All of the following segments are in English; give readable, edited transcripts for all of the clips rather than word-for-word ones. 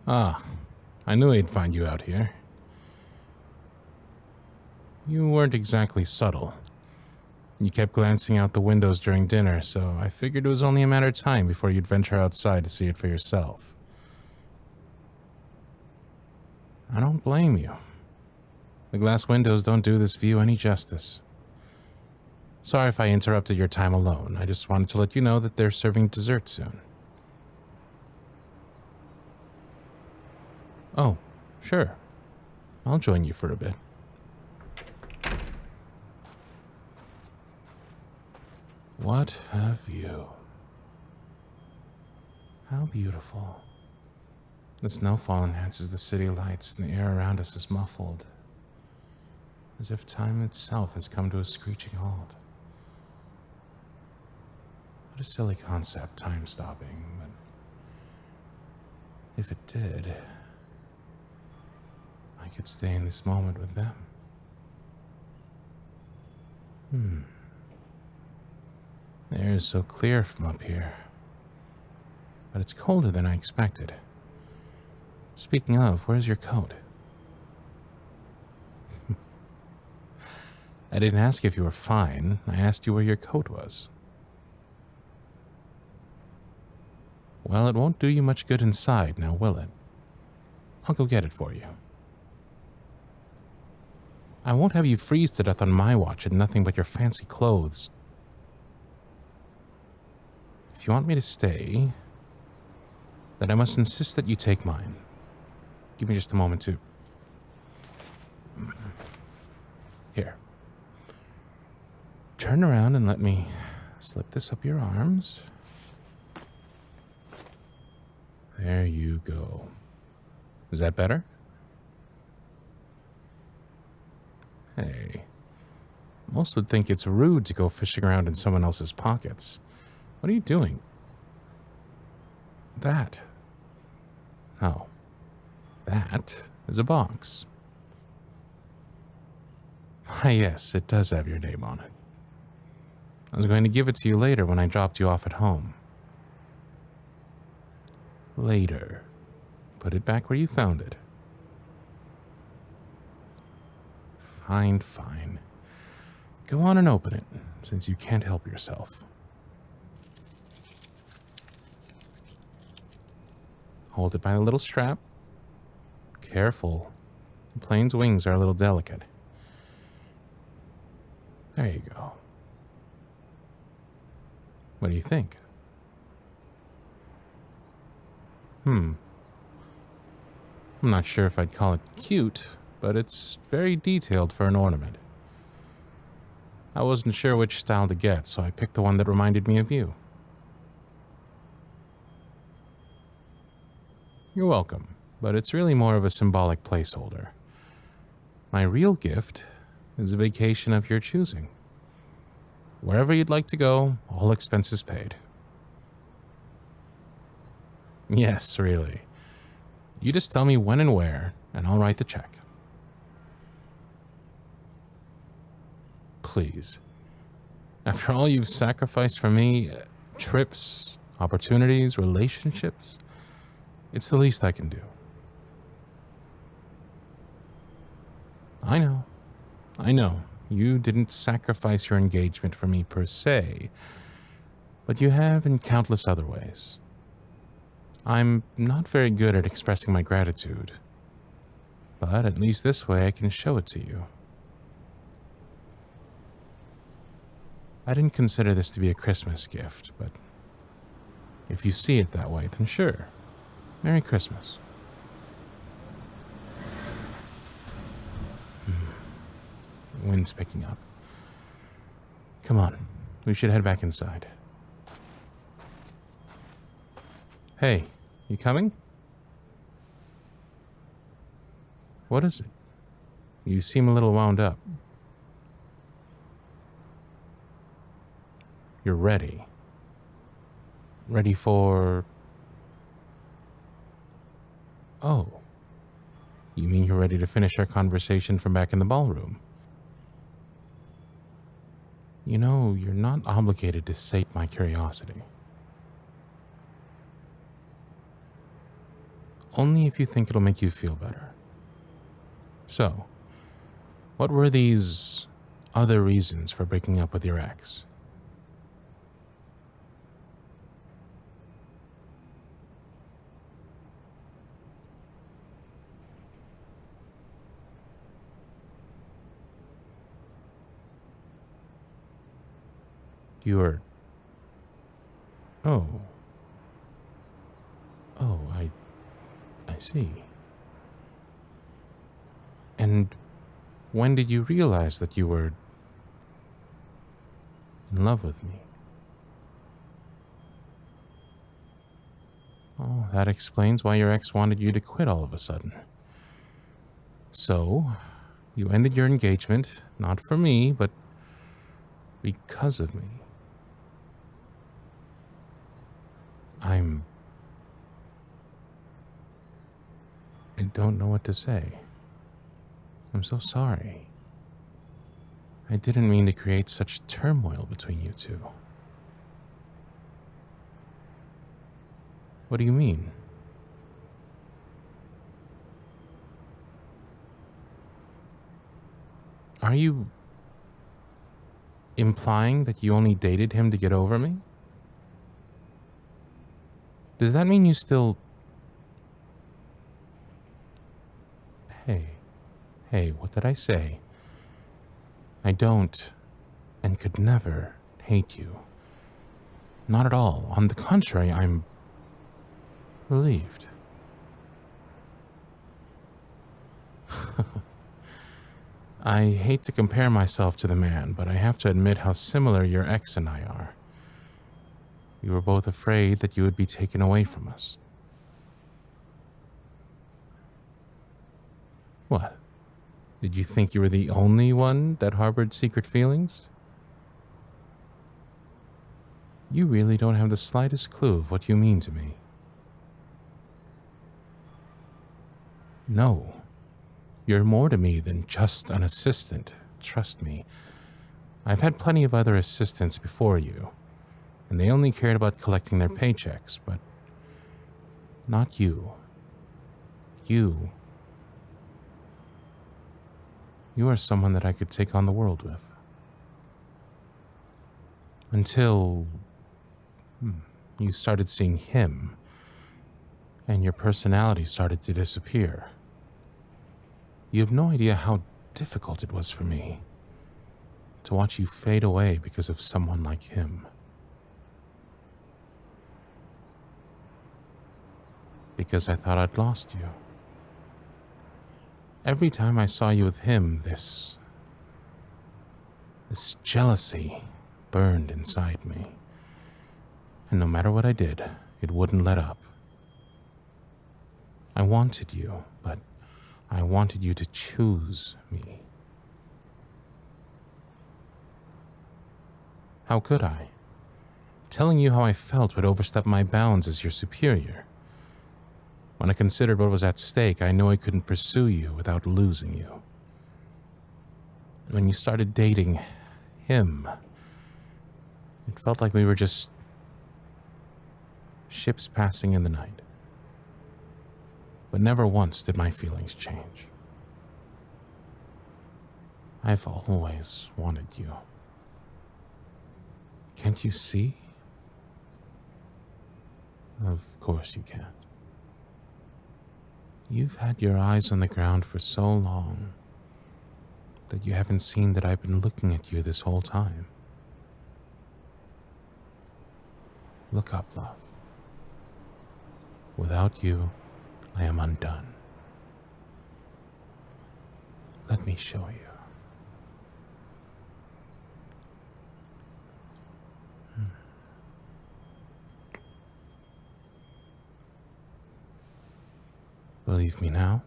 Ah, I knew he'd find you out here. You weren't exactly subtle. You kept glancing out the windows during dinner, so I figured it was only a matter of time before you'd venture outside to see it for yourself. I don't blame you. The glass windows don't do this view any justice. Sorry if I interrupted your time alone. I just wanted to let you know that they're serving dessert soon. Oh, sure. I'll join you for a bit. What a view. How beautiful. The snowfall enhances the city lights and the air around us is muffled, as if time itself has come to a screeching halt. What a silly concept, time stopping, but if it did, I could stay in this moment with them. The air is so clear from up here, but it's colder than I expected. Speaking of, where's your coat? I didn't ask if you were fine. I asked you where your coat was. Well, it won't do you much good inside, now will it? I'll go get it for you. I won't have you freeze to death on my watch in nothing but your fancy clothes. If you want me to stay, then I must insist that you take mine. Give me just a moment to... Here. Turn around and let me slip this up your arms. There you go. Is that better? Hey. Most would think it's rude to go fishing around in someone else's pockets. What are you doing? That. Oh. That is a box. Ah, yes, it does have your name on it. I was going to give it to you later when I dropped you off at home. Later. Put it back where you found it. Fine, fine. Go on and open it, since you can't help yourself. Hold it by the little strap. Careful. The plane's wings are a little delicate. There you go. What do you think? I'm not sure if I'd call it cute, but it's very detailed for an ornament. I wasn't sure which style to get, so I picked the one that reminded me of you. You're welcome, but it's really more of a symbolic placeholder. My real gift is a vacation of your choosing. Wherever you'd like to go, all expenses paid. Yes, really. You just tell me when and where, and I'll write the check. Please. After all you've sacrificed for me, trips, opportunities, relationships, it's the least I can do. I know. You didn't sacrifice your engagement for me per se, but you have in countless other ways. I'm not very good at expressing my gratitude, but at least this way I can show it to you. I didn't consider this to be a Christmas gift, but if you see it that way, then sure. Merry Christmas. The wind's picking up. Come on, we should head back inside. Hey, you coming? What is it? You seem a little wound up. You're ready. Ready for... Oh. You mean you're ready to finish our conversation from back in the ballroom? You know, you're not obligated to sate my curiosity. Only if you think it'll make you feel better. So, what were these other reasons for breaking up with your ex? You're... Oh. Oh, I see. And when did you realize that you were in love with me? Oh, that explains why your ex wanted you to quit all of a sudden. So, you ended your engagement, not for me, but because of me. I don't know what to say. I'm so sorry. I didn't mean to create such turmoil between you two. What do you mean? Are you implying that you only dated him to get over me? Does that mean you still... Hey, what did I say? I don't and could never hate you. Not at all. On the contrary, I'm relieved. I hate to compare myself to the man, but I have to admit how similar your ex and I are. We were both afraid that you would be taken away from us. What? Did you think you were the only one that harbored secret feelings? You really don't have the slightest clue of what you mean to me. No. You're more to me than just an assistant. Trust me. I've had plenty of other assistants before you, and they only cared about collecting their paychecks, but not you. You are someone that I could take on the world with. Until you started seeing him, and your personality started to disappear. You have no idea how difficult it was for me to watch you fade away because of someone like him. Because I thought I'd lost you. Every time I saw you with him, this jealousy burned inside me. And no matter what I did, it wouldn't let up. I wanted you, but I wanted you to choose me. How could I? Telling you how I felt would overstep my bounds as your superior. When I considered what was at stake, I knew I couldn't pursue you without losing you. When you started dating him, it felt like we were just ships passing in the night. But never once did my feelings change. I've always wanted you. Can't you see? Of course you can't. You've had your eyes on the ground for so long that you haven't seen that I've been looking at you this whole time. Look up, love. Without you, I am undone. Let me show you. Believe me now?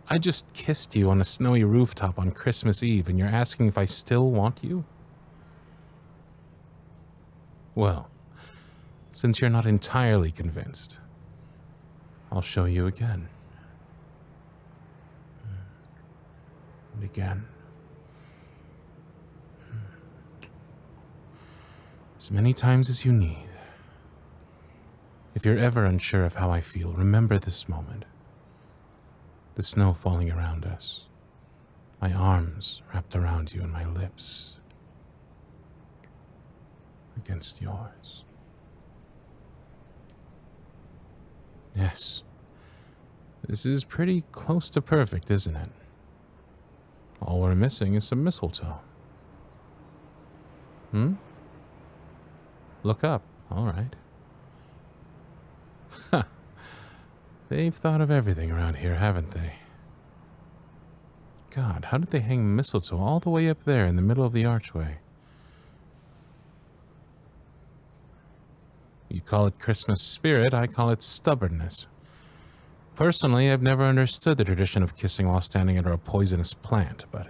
I just kissed you on a snowy rooftop on Christmas Eve, and you're asking if I still want you? Well, since you're not entirely convinced, I'll show you again. And again. As many times as you need. If you're ever unsure of how I feel, remember this moment. The snow falling around us. My arms wrapped around you and my lips against yours. Yes. This is pretty close to perfect, isn't it? All we're missing is some mistletoe. Look up. All right. Ha! They've thought of everything around here, haven't they? God, how did they hang mistletoe all the way up there in the middle of the archway? You call it Christmas spirit, I call it stubbornness. Personally, I've never understood the tradition of kissing while standing under a poisonous plant, but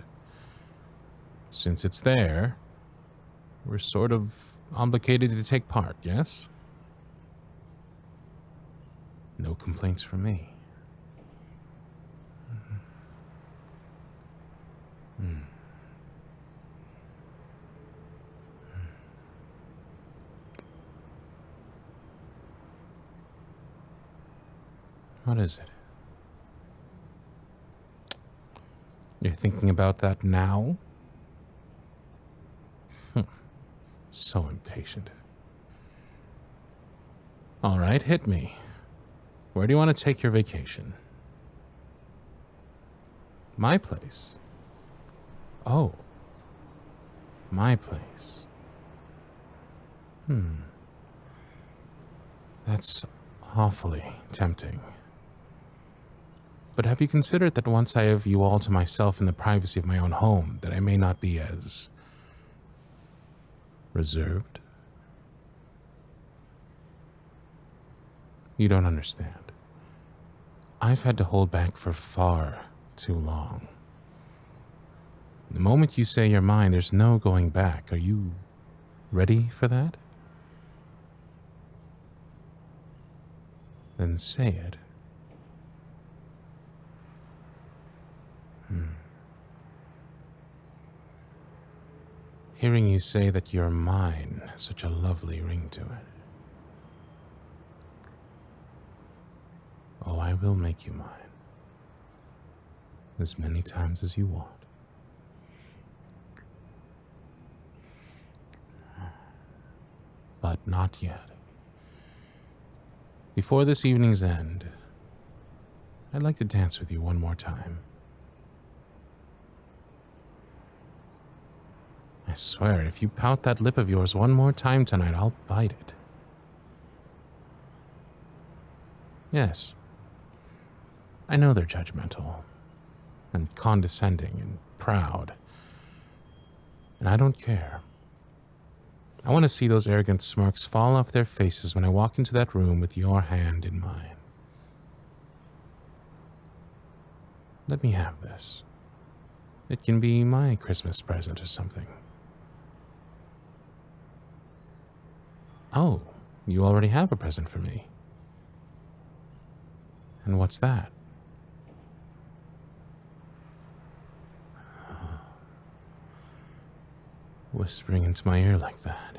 since it's there, we're sort of obligated to take part, yes? No complaints from me. What is it? You're thinking about that now? So impatient. All right, hit me. Where do you want to take your vacation? My place? Oh. My place. That's awfully tempting. But have you considered that once I have you all to myself in the privacy of my own home, that I may not be as reserved? You don't understand. I've had to hold back for far too long. The moment you say you're mine, there's no going back. Are you ready for that? Then say it. Hearing you say that you're mine has such a lovely ring to it. Oh, I will make you mine. As many times as you want. But not yet. Before this evening's end, I'd like to dance with you one more time. I swear, if you pout that lip of yours one more time tonight, I'll bite it. Yes. I know they're judgmental, and condescending, and proud. And I don't care. I want to see those arrogant smirks fall off their faces when I walk into that room with your hand in mine. Let me have this. It can be my Christmas present or something. Oh, you already have a present for me. And what's that? Whispering into my ear like that.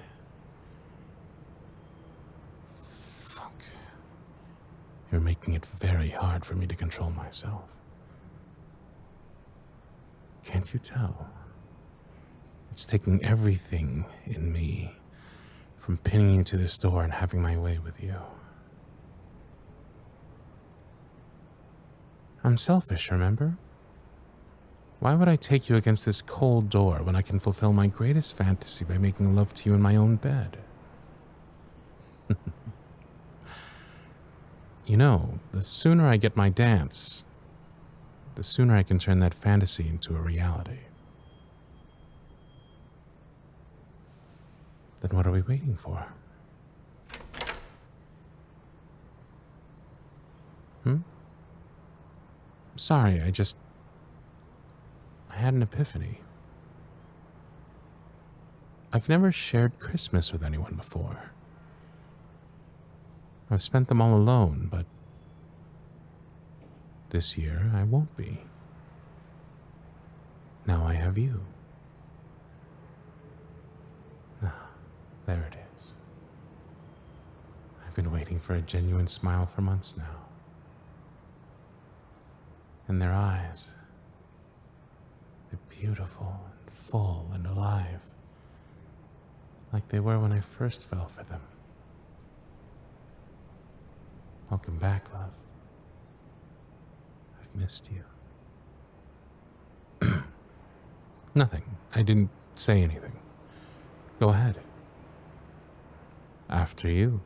Fuck. You're making it very hard for me to control myself. Can't you tell? It's taking everything in me from pinning you to this door and having my way with you. I'm selfish, remember? Why would I take you against this cold door when I can fulfill my greatest fantasy by making love to you in my own bed? You know, the sooner I get my dance, the sooner I can turn that fantasy into a reality. Then what are we waiting for? Sorry, I had an epiphany. I've never shared Christmas with anyone before. I've spent them all alone, but this year I won't be. Now I have you. Ah, there it is. been waiting for a genuine smile for months now. And their eyes, they're beautiful and full and alive, like they were when I first fell for them. Welcome back, love. I've missed you. Nothing. I didn't say anything. Go ahead. After you.